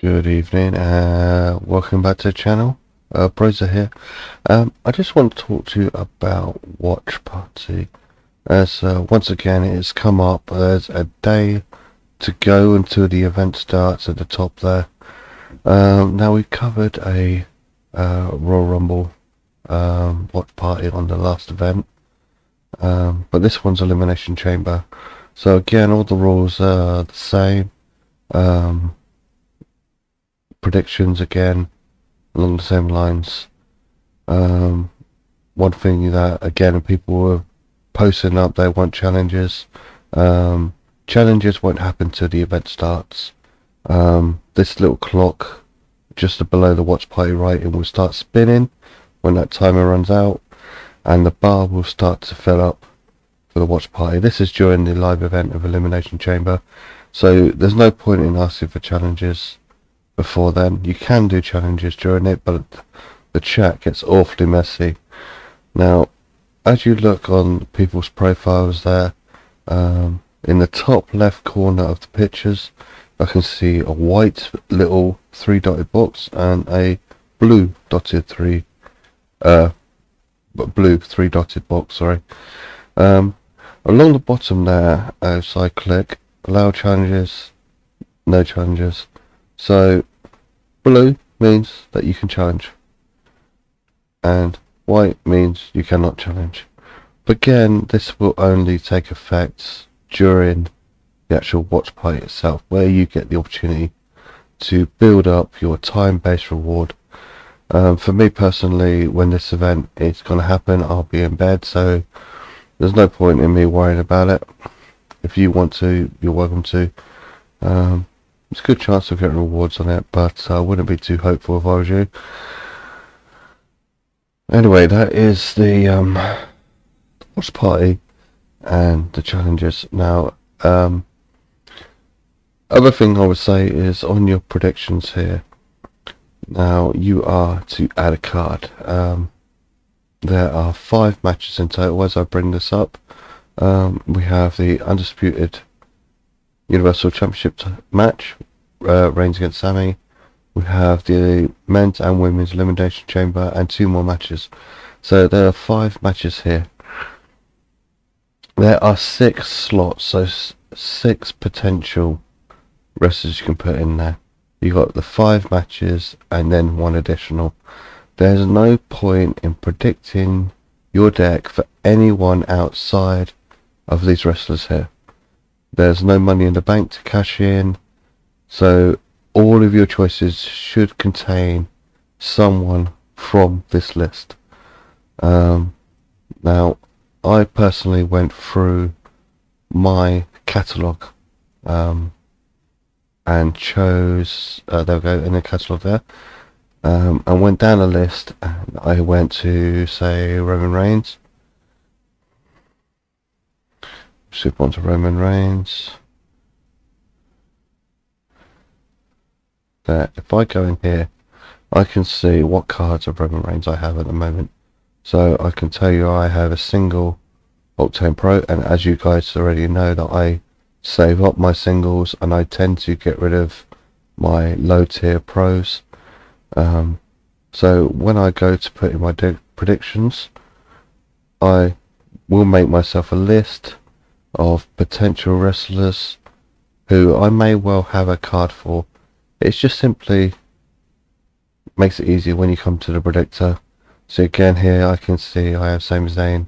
Good evening, welcome back to the channel. Brozar here. I just want to talk to you about Watch Party. As once again it has come up, there's a day to go until the event starts at the top there. Now we covered a Royal Rumble Watch Party on the last event, but this one's Elimination Chamber. So again, all the rules are the same. Predictions again along the same lines. One thing that again people were posting up, they want challenges. Challenges won't happen till the event starts. This little clock just below the watch party rating will start spinning when that timer runs out, and the bar will start to fill up for the watch party. This is during the live event of Elimination Chamber, so there's no point in asking for challenges before then. You can do challenges during it, but the chat gets awfully messy. Now, as you look on people's profiles there, in the top left corner of the pictures, I can see a white little three-dotted box and a blue three-dotted box. Sorry. Along the bottom there, as I click, allow challenges, no challenges. So blue means that you can challenge, and white means you cannot challenge. But again, this will only take effect during the actual watch party itself, where you get the opportunity to build up your time-based reward. For me personally, when this event is going to happen, I'll be in bed, so there's no point in me worrying about it. If you want to, you're welcome to. It's a good chance of getting rewards on it, but I wouldn't be too hopeful if I was you. Anyway, that is the watch party and the challenges. Now, other thing I would say is on your predictions here. Now you are to add a card. There are 5 matches in total as I bring this up. We have the Undisputed Universal Championship match, Reigns against Sami. We have the men's and women's Elimination Chamber and 2 more matches. So there are 5 matches here. There are 6 slots, so 6 potential wrestlers you can put in there. You got the 5 matches and then 1 additional. There's no point in predicting your deck for anyone outside of these wrestlers here. There's no money in the bank to cash in, so all of your choices should contain someone from this list. Now, I personally went through my catalogue and chose, there we go, in the catalogue there, and went down a list, and I went to, say, Roman Reigns. Skip on to Roman Reigns. There, if I go in here, I can see what cards of Roman Reigns I have at the moment. So I can tell you I have a single Octane Pro, and as you guys already know that I save up my singles and I tend to get rid of my low tier pros. So when I go to put in my predictions, I will make myself a list of potential wrestlers who I may well have a card for. It's just simply makes it easier when you come to the predictor. So again here I can see I have Sami Zayn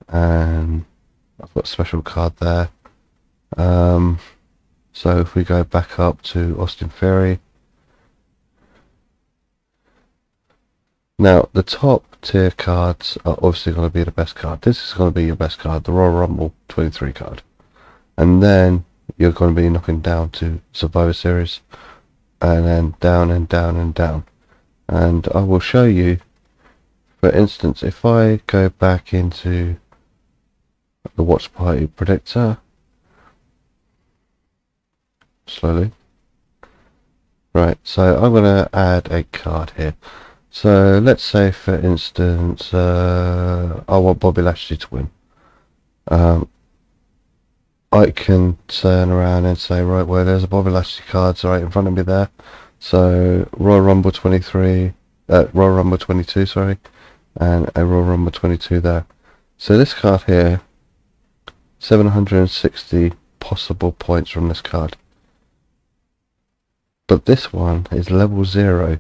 and I've got a special card there. So if we go back up to Austin Theory, now the top tier cards are obviously going to be the best card. This is going to be your best card, the Royal Rumble 23 card, and then you're going to be knocking down to Survivor Series, and then down and down and down. And I will show you, for instance, if I go back into the watch party predictor slowly, right, so I'm going to add a card here. So let's say, for instance, I want Bobby Lashley to win. I can turn around and say, right, well, there's a Bobby Lashley cards right in front of me there. So Royal Rumble 23, Royal Rumble 22, sorry, and a Royal Rumble 22 there. So this card here, 760 possible points from this card. But this one is level 0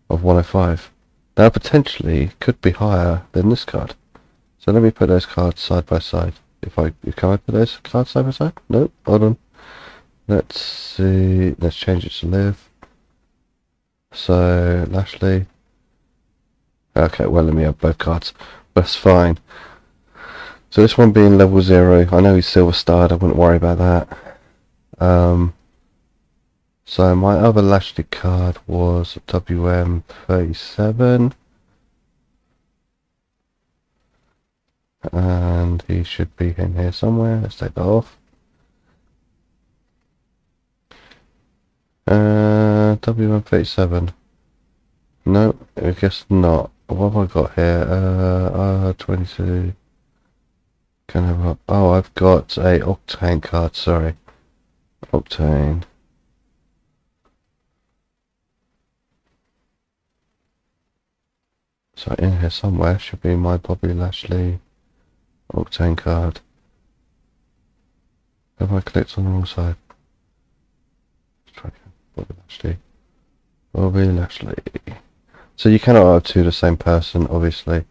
of 105. Now potentially could be higher than this card. So let me put those cards side by side. Can I put those cards side by side? No, hold on. Let's see. Let's change it to Liv. So Lashley. Okay, well let me have both cards. That's fine. So this one being level 0. I know he's silver starred. I wouldn't worry about that. So my other Lashley card was WM37. And he should be in here somewhere. Let's take that off. WM37. No, I guess not. What have I got here? 22. Can I have oh, I've got a Octane card, sorry. Octane. So in here somewhere should be my Bobby Lashley Octane card. Have I clicked on the wrong side? Let's try again. Bobby Lashley. Bobby Lashley. So you cannot have two the same person, obviously.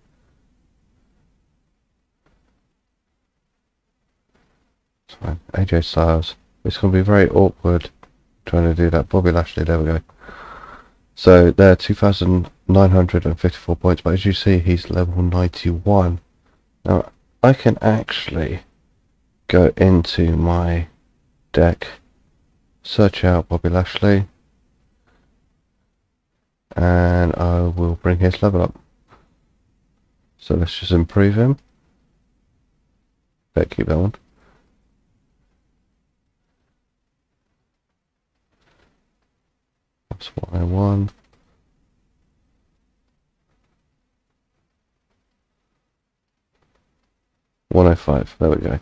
It's fine. AJ Styles. It's going to be very awkward trying to do that. Bobby Lashley, there we go. So there, 2,954 points, but as you see, he's level 91. Now, I can actually go into my deck, search out Bobby Lashley, and I will bring his level up. So let's just improve him. Better keep that one. That's what I want. $105. There we go.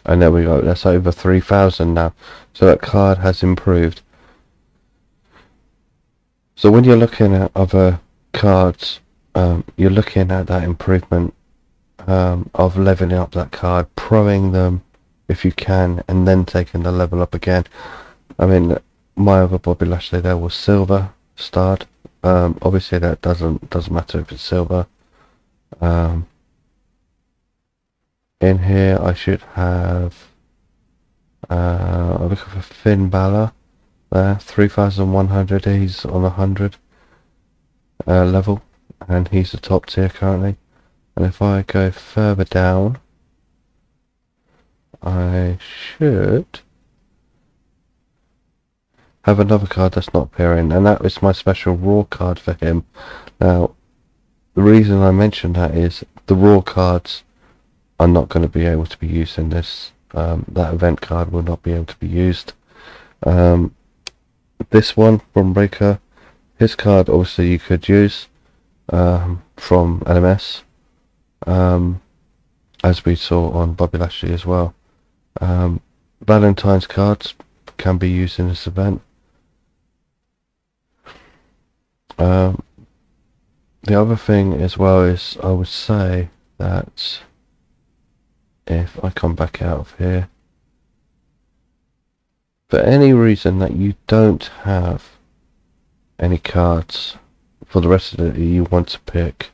And there we go. That's over 3,000 now. So that card has improved. So when you're looking at other cards, you're looking at that improvement of leveling up that card, proing them if you can, and then taking the level up again. I mean, my other Bobby Lashley there was silver starred. Obviously that doesn't matter if it's silver. In here I should have I'm looking for Finn Balor there, 3,100. He's on 100 level, and he's the top tier currently. And if I go further down, I should have another card that's not appearing, and that is my special Raw card for him. Now, the reason I mention that is the Raw cards are not going to be able to be used in this. That event card will not be able to be used. This one from Breaker, his card obviously you could use from LMS, as we saw on Bobby Lashley as well. Valentine's cards can be used in this event. The other thing as well is I would say that if I come back out of here, for any reason that you don't have any cards for the rest of it you want to pick,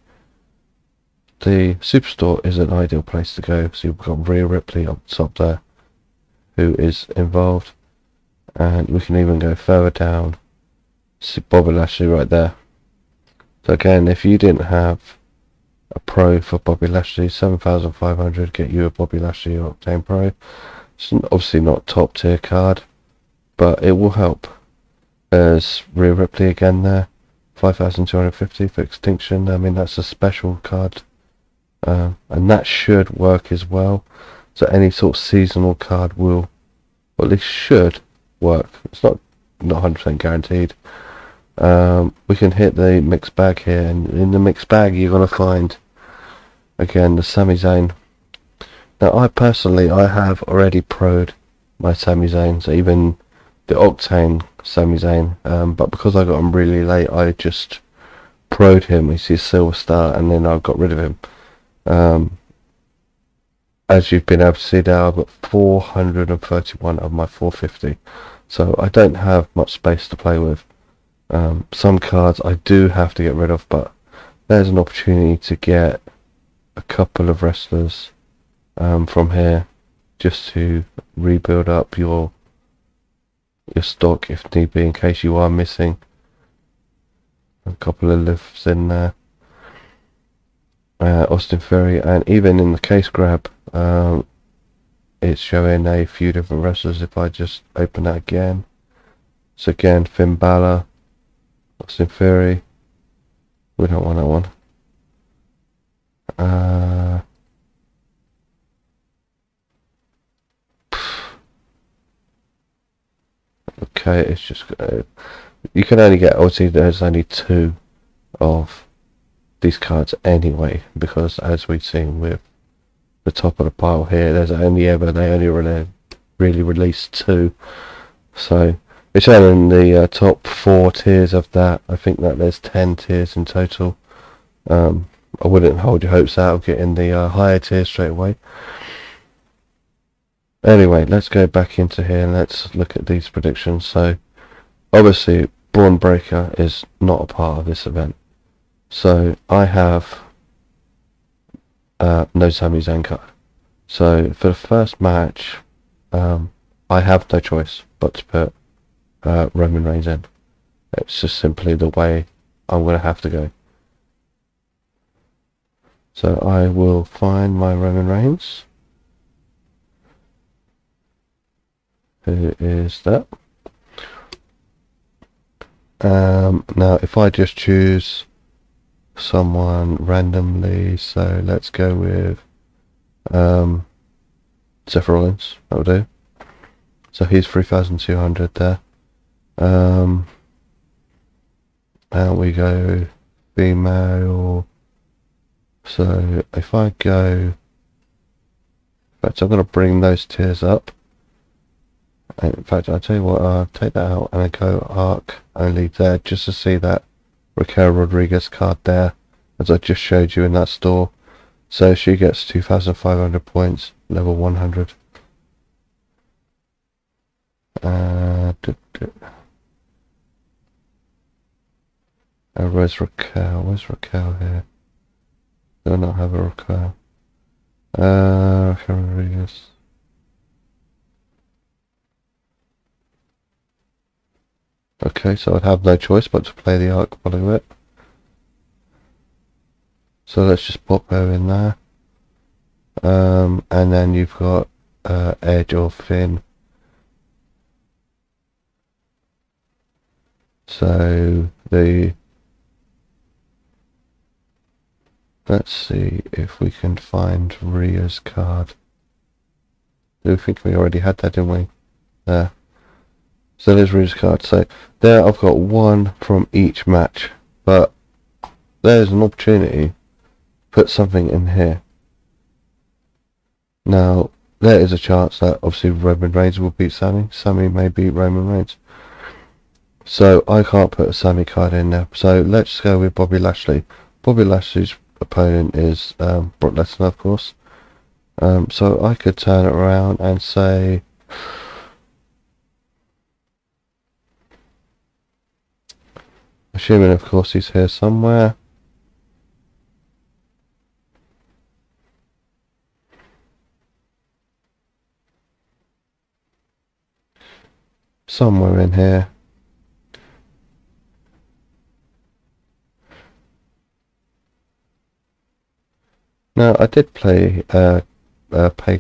the Superstore is an ideal place to go. So you've got Rhea Ripley up top there, who is involved, and we can even go further down, see Bobby Lashley right there. So again, if you didn't have a pro for Bobby Lashley, 7,500 get you a Bobby Lashley Octane Pro. It's obviously not top tier card, but it will help. There's Rhea Ripley again there, 5,250 for Extinction. I mean, that's a special card, and that should work as well. So any sort of seasonal card will, or at least should, work. It's not 100% guaranteed, We can hit the mixed bag here, and in the mixed bag you're going to find again the Sami Zayn. Now I have already pro'd my Sami Zayns, even the Octane Sami Zayn, but because I got him really late I just pro'd him. He's his silver star, and then I got rid of him. As you've been able to see there, I've got 431 of my 450, so I don't have much space to play with. Some cards I do have to get rid of, but there's an opportunity to get a couple of wrestlers from here, just to rebuild up your stock if need be, in case you are missing a couple of lifts in there. Austin Theory, and even in the case grab, it's showing a few different wrestlers. If I just open that again, so again, Finn Balor, Austin Theory, we don't want that one. Okay, it's just you can only get, obviously there's only 2 of these cards anyway, because as we've seen with the top of the pile here, they only really release 2, so it's only in the top 4 tiers of that. I think that there's 10 tiers in total. I wouldn't hold your hopes out of getting the higher tiers straight away. Anyway, let's go back into here and let's look at these predictions. So obviously Braun Breaker is not a part of this event, so I have no Sami Zayn card. So for the first match, I have no choice but to put Roman Reigns in. It's just simply the way I'm going to have to go. So I will find my Roman Reigns. Who is that? Now if I just choose someone randomly, so let's go with Seth Rollins, that'll do. So he's 3,200 there. And we go female. So if I go, in fact I'm going to bring those tiers up. In fact, I'll tell you what, I'll take that out and I go arc only there, just to see that Raquel Rodriguez card there, as I just showed you in that store. So she gets 2,500 points, level 100. Where's Raquel? Where's Raquel here? Do I not have a Raquel? Raquel Rodriguez. Okay, so I'd have no choice but to play the arc below it. So let's just pop her in there. And then you've got Edge or Finn. So let's see if we can find Rhea's card. I think we already had that, didn't we? There. So there's Rhea's card. So there I've got 1 from each match, but there's an opportunity to put something in here. Now there is a chance that obviously Roman Reigns will beat Sami. Sami may beat Roman Reigns. So I can't put a Sami card in there. So let's go with Bobby Lashley. Bobby Lashley's opponent is Brock Lesnar, of course. So I could turn it around and say, assuming of course he's here somewhere, somewhere in here. Now I did pay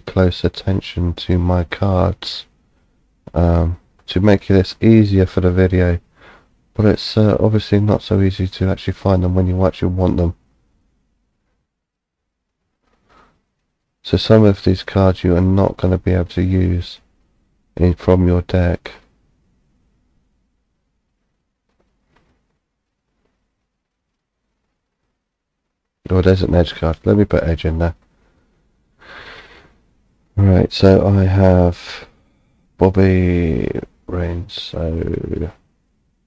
close attention to my cards to make this easier for the video, but it's obviously not so easy to actually find them when you actually want them. So some of these cards you are not going to be able to use from your deck. Oh, there's an Edge card. Let me put Edge in there. Right, so I have Bobby Reigns. So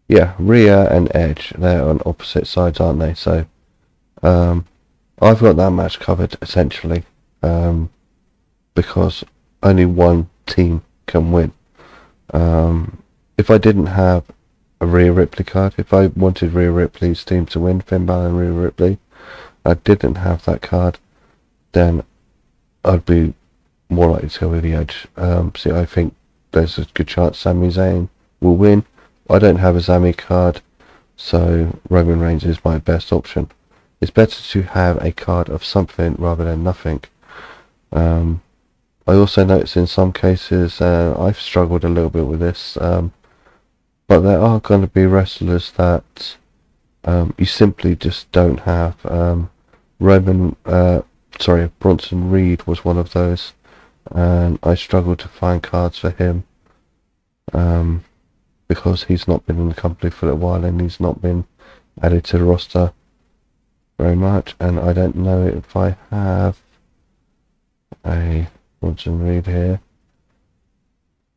yeah, Rhea and Edge. They're on opposite sides, aren't they? So I've got that match covered essentially, because only one team can win. If I didn't have a Rhea Ripley card, if I wanted Rhea Ripley's team to win, Finn Balor and Rhea Ripley, I didn't have that card, then I'd be more likely to go with the Edge. See, I think there's a good chance Sami Zayn will win. I don't have a Sami card, so Roman Reigns is my best option. It's better to have a card of something rather than nothing. I also notice in some cases, I've struggled a little bit with this, but there are going to be wrestlers that you simply just don't have. Bronson Reed was one of those, and I struggled to find cards for him, because he's not been in the company for a while and he's not been added to the roster very much, and I don't know if I have a Bronson Reed here.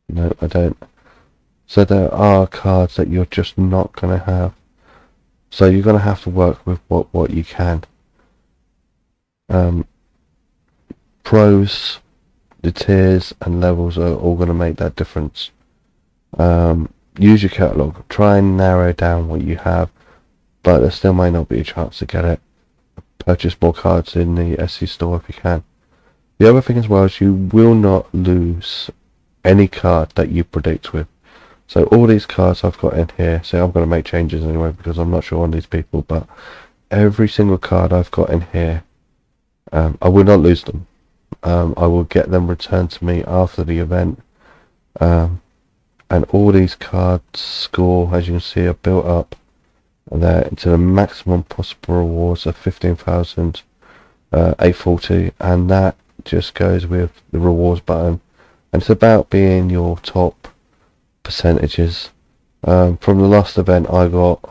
No, I don't. So there are cards that you're just not going to have. So you're going to have to work with what you can. Pros, the tiers and levels are all going to make that difference. Use your catalogue. Try and narrow down what you have, but there still might not be a chance to get it. Purchase more cards in the SC store if you can. The other thing as well is you will not lose any card that you predict with. So all these cards I've got in here, so I'm going to make changes anyway because I'm not sure on these people, but every single card I've got in here, I will not lose them. I will get them returned to me after the event, and all these cards score, as you can see, are built up there into the maximum possible rewards of 15,840, and that just goes with the rewards button, and it's about being your top percentages. From the last event I got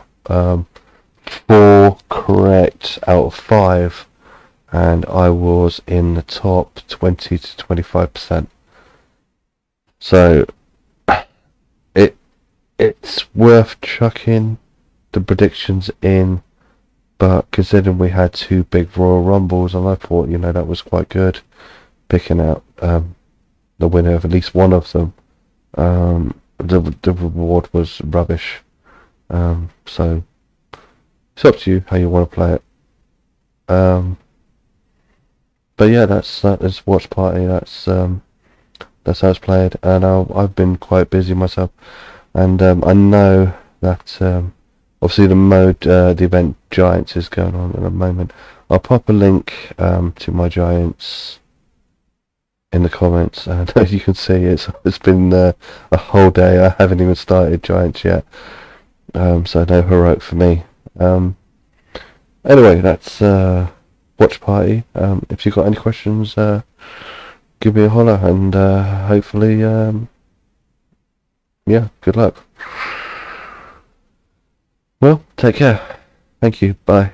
4 correct out of 5, and I was in the top 20 to 25%. So it's worth chucking the predictions in, but considering we had 2 big Royal Rumbles, and I thought, that was quite good, picking out the winner of at least one of them. The reward was rubbish. So it's up to you how you want to play it. But yeah, that's Watch Party. That's how it's played, and I've been quite busy myself, and I know that obviously the event Giants is going on at the moment. I'll pop a link to my Giants in the comments, and as you can see, it's been a whole day. I haven't even started Giants yet, so no heroic for me. Anyway, that's Watch Party. If you've got any questions, give me a holler, and hopefully, yeah, good luck. Well, take care. Thank you. Bye.